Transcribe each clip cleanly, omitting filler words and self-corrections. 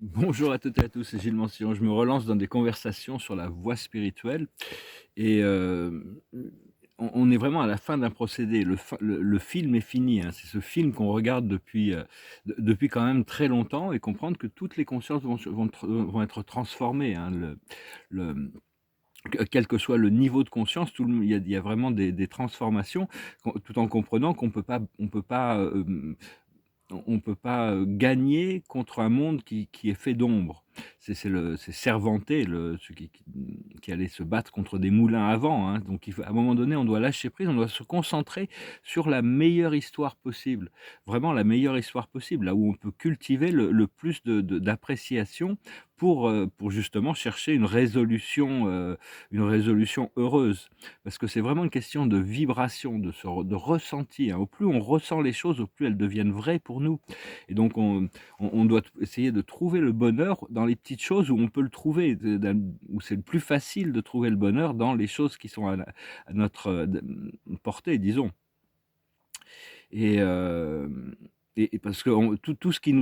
Bonjour à toutes et à tous, c'est Gilles Mansillon. Je me relance dans des conversations sur la voie spirituelle et on est vraiment à la fin d'un procédé. Le film est fini, hein. C'est ce film qu'on regarde depuis quand même très longtemps et comprendre que toutes les consciences vont être transformées, hein. Le Quel que soit le niveau de conscience, il y a vraiment des transformations, tout en comprenant qu'on peut pas, gagner contre un monde qui est fait d'ombre. C'est Cervantes, celui qui allait se battre contre des moulins à vent, hein. Donc il faut à un moment donné, on doit lâcher prise, on doit se concentrer sur la meilleure histoire possible. Vraiment la meilleure histoire possible, là où on peut cultiver le plus d'appréciation pour justement chercher une résolution heureuse. Parce que c'est vraiment une question de vibration, de ressenti, hein. Au plus on ressent les choses, au plus elles deviennent vraies pour nous. Et donc on doit essayer de trouver le bonheur dans les petites choses où on peut le trouver, où c'est le plus facile de trouver le bonheur dans les choses qui sont à notre portée, disons. Et parce que tout ce qui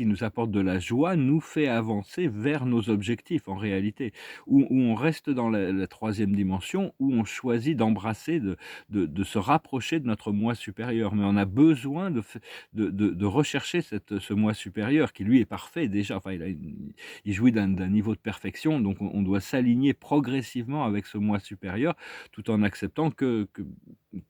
nous apporte de la joie nous fait avancer vers nos objectifs en réalité. Où on reste dans la 3e dimension, où on choisit d'embrasser, de se rapprocher de notre moi supérieur. Mais on a besoin de rechercher ce moi supérieur qui lui est parfait déjà. Enfin il jouit d'un niveau de perfection, donc on doit s'aligner progressivement avec ce moi supérieur, tout en acceptant que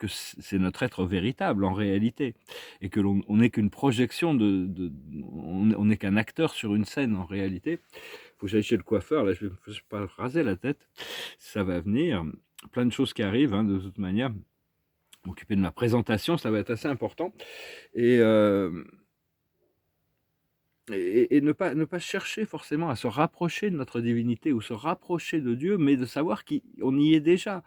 c'est notre être véritable en réalité et que l'on on n'est qu'une projection on n'est qu'un acteur sur une scène en réalité. Faut que j'aille chez le coiffeur là, je vais pas raser la tête, ça va venir. Plein de choses qui arrivent, hein, de toute manière. M'occuper de ma présentation, ça va être assez important et hem et ne pas chercher forcément à se rapprocher de notre divinité ou se rapprocher de Dieu, mais de savoir qu'on y est déjà.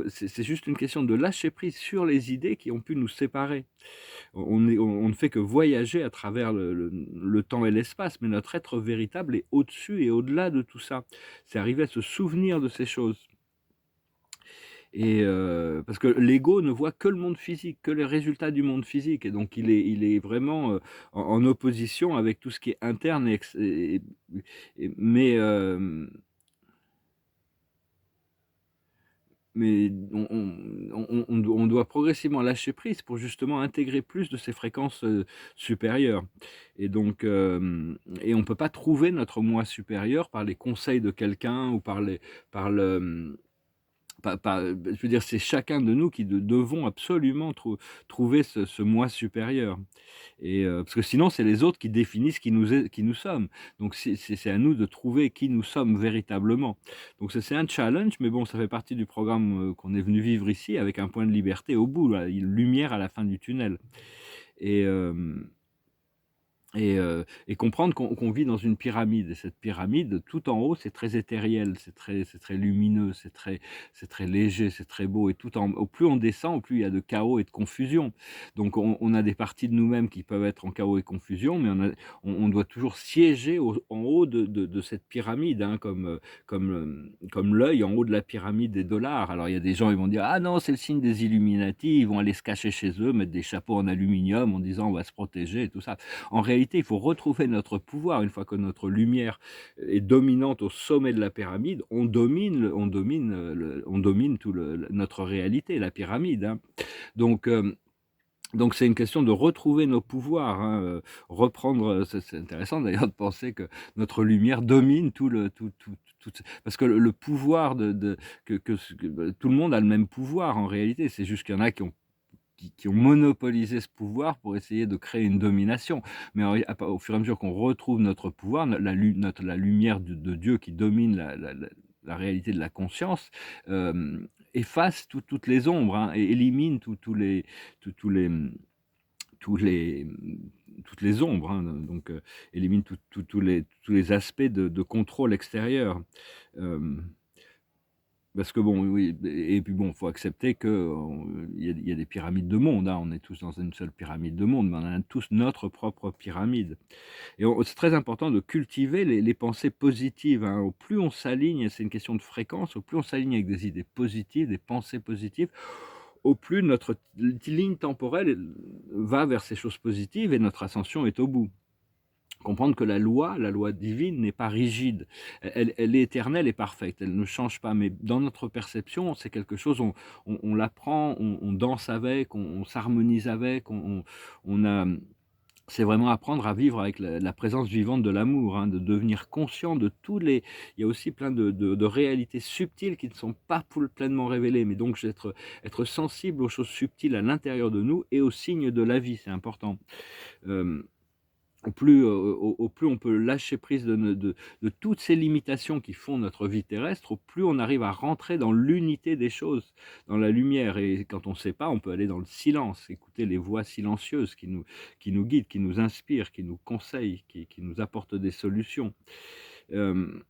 C'est juste une question de lâcher prise sur les idées qui ont pu nous séparer. On ne fait que voyager à travers le temps et l'espace, mais notre être véritable est au-dessus et au-delà de tout ça. C'est arriver à se souvenir de ces choses. Et parce que l'ego ne voit que le monde physique, que les résultats du monde physique et donc il est vraiment, en opposition avec tout ce qui est interne mais on doit progressivement lâcher prise pour justement intégrer plus de ces fréquences, supérieures et donc et on peut pas trouver notre moi supérieur par les conseils de quelqu'un ou par le, je veux dire, c'est chacun de nous qui devons absolument trouver ce moi supérieur et parce que sinon, c'est les autres qui définissent qui nous sommes. Donc c'est à nous de trouver qui nous sommes véritablement. Donc c'est un challenge, mais bon, ça fait partie du programme, qu'on est venu vivre ici avec un point de liberté au bout, là, une lumière à la fin du tunnel et hem et comprendre qu'on vit dans une pyramide et cette pyramide, tout en haut, c'est très éthériel, c'est très lumineux, c'est très léger, c'est très beau et tout en au plus on descend, au plus il y a de chaos et de confusion. Donc on a des parties de nous-mêmes qui peuvent être en chaos et confusion, mais on doit toujours siéger en haut de cette pyramide, hein, comme l'œil en haut de la pyramide des dollars. Alors il y a des gens, ils vont dire: «Ah non, c'est le signe des Illuminati», ils vont aller se cacher chez eux, mettre des chapeaux en aluminium en disant: «On va se protéger» et tout ça. En réalité, il faut retrouver notre pouvoir. Une fois que notre lumière est dominante au sommet de la pyramide, on domine notre réalité, la pyramide, hein. Donc, donc c'est une question de retrouver nos pouvoirs, hein, reprendre, c'est intéressant d'ailleurs de penser que notre lumière domine tout parce que le pouvoir que tout le monde a le même pouvoir en réalité. C'est juste qu'il y en a qui ont monopolisé ce pouvoir pour essayer de créer une domination. Mais au fur et à mesure qu'on retrouve notre pouvoir, la lumière de Dieu qui domine la réalité de la conscience, efface toutes les ombres, hein, et élimine tous tous les, tous les, toutes les ombres, hein, donc élimine tous les aspects de contrôle extérieur. Hem Parce que bon, oui et puis bon, faut accepter que, il y a des pyramides de monde, hein. On est tous dans une seule pyramide de monde, mais on a tous notre propre pyramide et c'est très important de cultiver les pensées positives, hein. Au plus on s'aligne, c'est une question de fréquence, au plus on s'aligne avec des idées positives, des pensées positives, au plus notre ligne temporelle va vers ces choses positives et notre ascension est au bout. Comprendre que la loi divine n'est pas rigide. Elle est éternelle et parfaite, elle ne change pas, mais dans notre perception, c'est quelque chose, on l'apprend, on danse avec, on s'harmonise avec, on a c'est vraiment apprendre à vivre avec la présence vivante de l'amour, hein, de devenir conscient de tous les il y a aussi plein de réalités subtiles qui ne sont pas pleinement révélées, mais donc être sensible aux choses subtiles à l'intérieur de nous et aux signes de la vie, c'est important. Hem au plus on peut lâcher prise de toutes ces limitations qui font notre vie terrestre, au plus on arrive à rentrer dans l'unité des choses, dans la lumière, et quand on ne sait pas, on peut aller dans le silence, écouter les voix silencieuses qui nous guident, qui nous inspirent, qui nous conseillent, qui nous apportent des solutions. Hem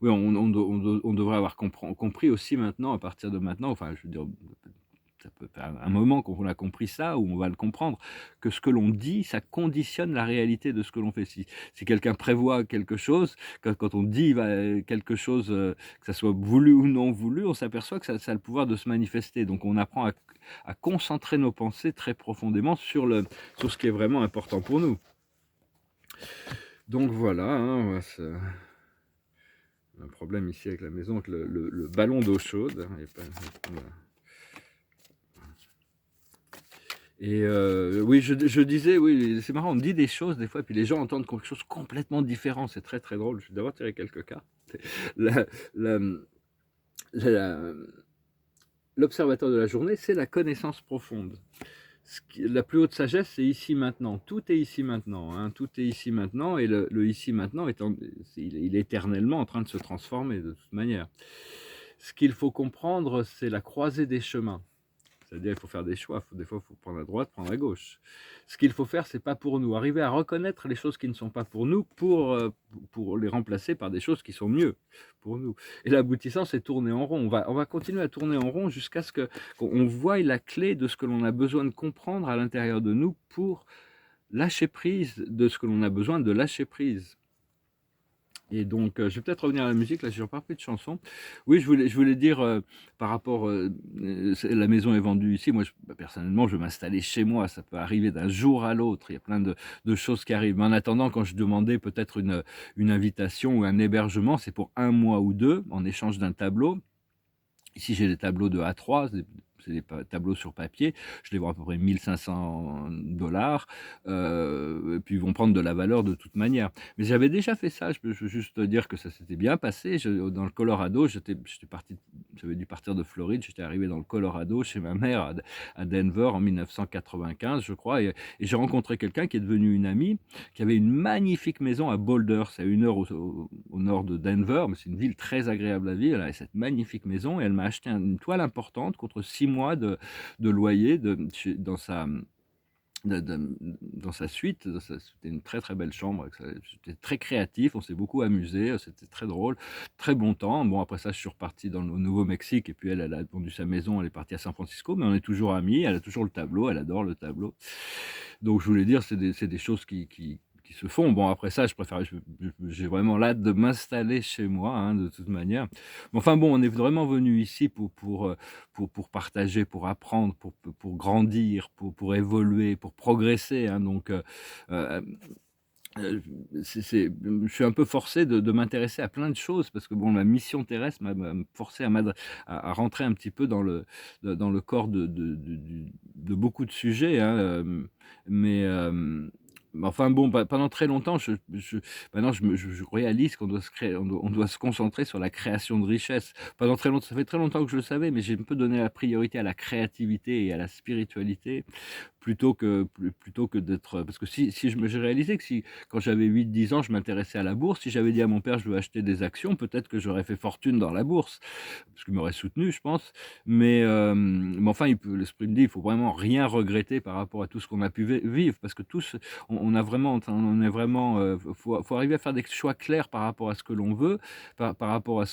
Oui, on devrait avoir compris aussi maintenant, à partir de maintenant, enfin, je veux dire, ça peut faire un moment qu'on a compris ça, ou on va le comprendre, que ce que l'on dit, ça conditionne la réalité de ce que l'on fait. Si quelqu'un prévoit quelque chose, quand on dit quelque chose, que ça soit voulu ou non voulu, on s'aperçoit que ça a le pouvoir de se manifester. Donc on apprend à concentrer nos pensées très profondément sur ce qui est vraiment important pour nous. Donc voilà, hein, ouais, c'est un problème ici avec la maison, avec le ballon d'eau chaude, hein, voilà. Et oui, je disais, oui, c'est marrant, on me dit des choses des fois, puis les gens entendent quelque chose complètement différent. C'est très, très drôle. Je vais d'abord tirer quelques cartes. La la, mmh, la L'observateur de la journée, c'est la connaissance profonde. La plus haute sagesse, c'est ici maintenant. Tout est ici maintenant, hein, tout est ici maintenant, et le ici maintenant il est éternellement en train de se transformer de toute manière. Ce qu'il faut comprendre, c'est la croisée des chemins. C'est-à-dire, il faut faire des choix. Des fois, il faut prendre à droite, prendre à gauche. Ce qu'il faut faire, c'est pas pour nous. Arriver à reconnaître les choses qui ne sont pas pour nous, pour les remplacer par des choses qui sont mieux pour nous. Et l'aboutissant, c'est tourner en rond. On va continuer à tourner en rond jusqu'à ce qu'on voie la clé de ce que l'on a besoin de comprendre à l'intérieur de nous pour lâcher prise de ce que l'on a besoin de lâcher prise. Et donc, je vais peut-être revenir à la musique, là, j'ai encore plus de chansons. Oui, je voulais dire, par rapport, c'est la maison est vendue ici. Moi, personnellement, je veux m'installer chez moi. Ça peut arriver d'un jour à l'autre. Il y a plein de choses qui arrivent. Mais en attendant, quand je demandais peut-être une invitation ou un hébergement, c'est pour 1 mois ou 2 en échange d'un tableau. Ici, j'ai des tableaux de A3, c'est des tableaux sur papier. Je les vends à peu près 1 500 $, et puis ils vont prendre de la valeur de toute manière. Mais j'avais déjà fait ça, je veux juste te dire que ça s'était bien passé. Dans le Colorado, j'étais parti, j'avais dû partir de Floride, j'étais arrivé dans le Colorado chez ma mère à Denver en 1995, je crois, et j'ai rencontré quelqu'un qui est devenu une amie, qui avait une magnifique maison à Boulder. C'est à 1 heure au nord de Denver, mais c'est une ville très agréable à vivre. Elle avait cette magnifique maison et elle m'a acheté une toile importante contre 6 mois de loyer dans sa suite. C'était une très, très belle chambre. C'était très créatif, on s'est beaucoup amusé, c'était très drôle, très bon temps. Bon, après ça, je suis reparti dans le au Nouveau-Mexique, et puis elle a vendu sa maison, elle est partie à San Francisco, mais on est toujours amis. Elle a toujours le tableau, elle adore le tableau. Donc je voulais dire, c'est des choses qui se font. Bon, après ça, j'ai vraiment hâte de m'installer chez moi, hein, de toute manière. Mais enfin bon, on est vraiment venu ici pour partager, pour apprendre, pour grandir, pour évoluer, pour progresser, hein. Donc heu Heu, je suis un peu forcé de m'intéresser à plein de choses, parce que bon, ma mission terrestre m'a forcé à rentrer un petit peu dans le corps de beaucoup de sujets, hein, mais enfin bon, pendant très longtemps, maintenant je réalise qu'on doit se créer on doit se concentrer sur la création de richesses. Pendant très longtemps, ça fait très longtemps que je le savais, mais j'ai un peu donné la priorité à la créativité et à la spiritualité, plutôt que d'être, parce que j'ai réalisé que si, quand j'avais 8 10 ans, je m'intéressais à la bourse, si j'avais dit à mon père: «Je veux acheter des actions», peut-être que j'aurais fait fortune dans la bourse, parce qu'il m'aurait soutenu, je pense. Mais enfin, l'esprit me dit: «Il faut vraiment rien regretter par rapport à tout ce qu'on a pu vivre», parce que tous, on on a vraiment on est vraiment, faut arriver à faire des choix clairs par rapport à ce que l'on veut, par rapport à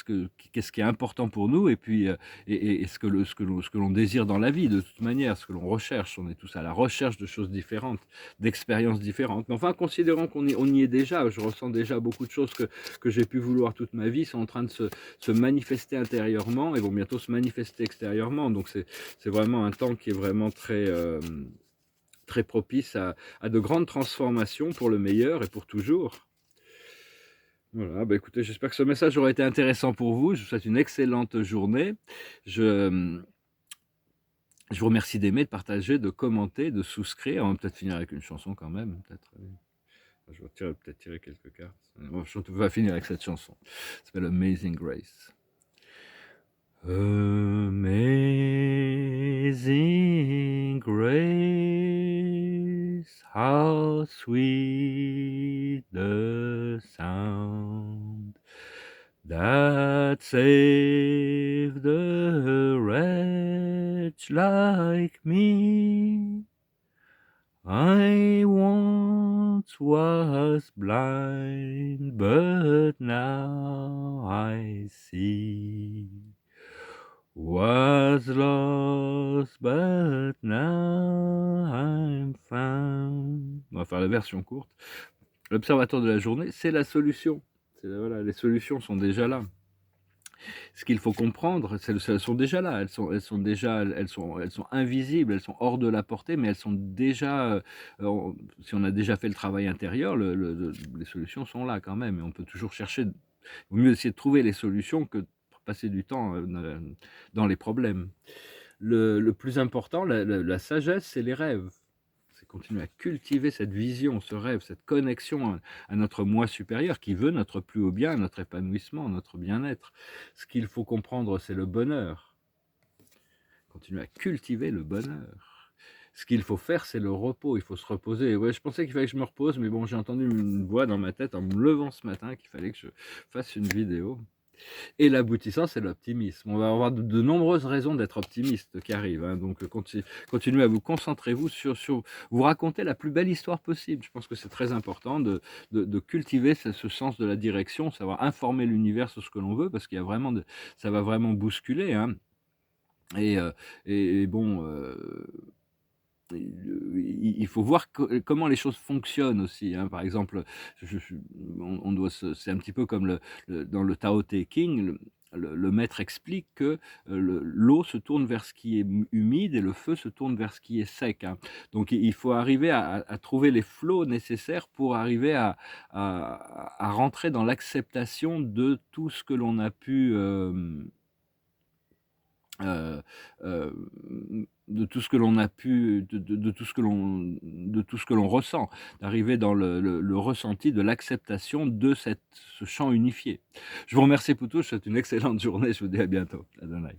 qu'est-ce qui est important pour nous et puis, et ce que l'on désire dans la vie de toute manière, ce que l'on recherche. On est tous à la recherche de choses différentes, d'expériences différentes. Mais enfin, considérant on y est déjà, je ressens déjà beaucoup de choses que j'ai pu vouloir toute ma vie sont en train de se manifester intérieurement et vont bientôt se manifester extérieurement. Donc c'est vraiment un temps qui est vraiment très propice à de grandes transformations pour le meilleur et pour toujours. Voilà, bah, écoutez, j'espère que ce message aura été intéressant pour vous. Je vous souhaite une excellente journée. Je, mmh, je vous remercie d'aimer, de partager, de commenter, de souscrire. On va peut-être finir avec une chanson quand même, peut-être, je vais peut-être tirer quelques cartes. On va finir avec cette chanson. Ça s'appelle Amazing Grace. Amazing grace, how sweet the sound that saved a wretch like me. I once was blind, but now I see. Was lost, but now I'm found. On va faire la version courte. L'observateur de la journée, c'est la solution. Voilà, les solutions sont déjà là. Ce qu'il faut comprendre, elles sont déjà là. Elles sont invisibles, elles sont hors de la portée, mais elles sont déjà. Si on a déjà fait le travail intérieur, les solutions sont là quand même. Et on peut toujours chercher. Il vaut mieux essayer de trouver les solutions que de passer du temps dans les problèmes. Le plus important, la sagesse, c'est les rêves. C'est continuer à cultiver cette vision, ce rêve, cette connexion à notre moi supérieur qui veut notre plus haut bien, notre épanouissement, notre bien-être. Ce qu'il faut comprendre, c'est le bonheur. Continuer à cultiver le bonheur. Ce qu'il faut faire, c'est le repos. Il faut se reposer. Ouais, je pensais qu'il fallait que je me repose, mais bon, j'ai entendu une voix dans ma tête en me levant ce matin qu'il fallait que je fasse une vidéo. Et l'aboutissant, c'est l'optimisme. On va avoir de nombreuses raisons d'être optimiste qui arrivent, hein. Donc continuez à vous concentrer sur vous raconter la plus belle histoire possible. Je pense que c'est très important de cultiver ce sens de la direction, savoir informer l'univers sur ce que l'on veut, parce qu'il y a vraiment ça va vraiment bousculer, hein. Et, et bon, il faut voir comment les choses fonctionnent aussi, hein. Par exemple, on doit c'est un petit peu comme dans le Tao Te Ching, le maître explique que l'eau se tourne vers ce qui est humide et le feu se tourne vers ce qui est sec, hein. Donc il faut arriver à trouver les flots nécessaires pour arriver à rentrer dans l'acceptation de tout ce que l'on a pu Heu, de tout ce que l'on a pu de tout ce que l'on ressent, d'arriver dans le ressenti de l'acceptation de ce champ unifié. Je vous remercie pour tout, je vous souhaite une excellente journée, je vous dis à bientôt. Adonai.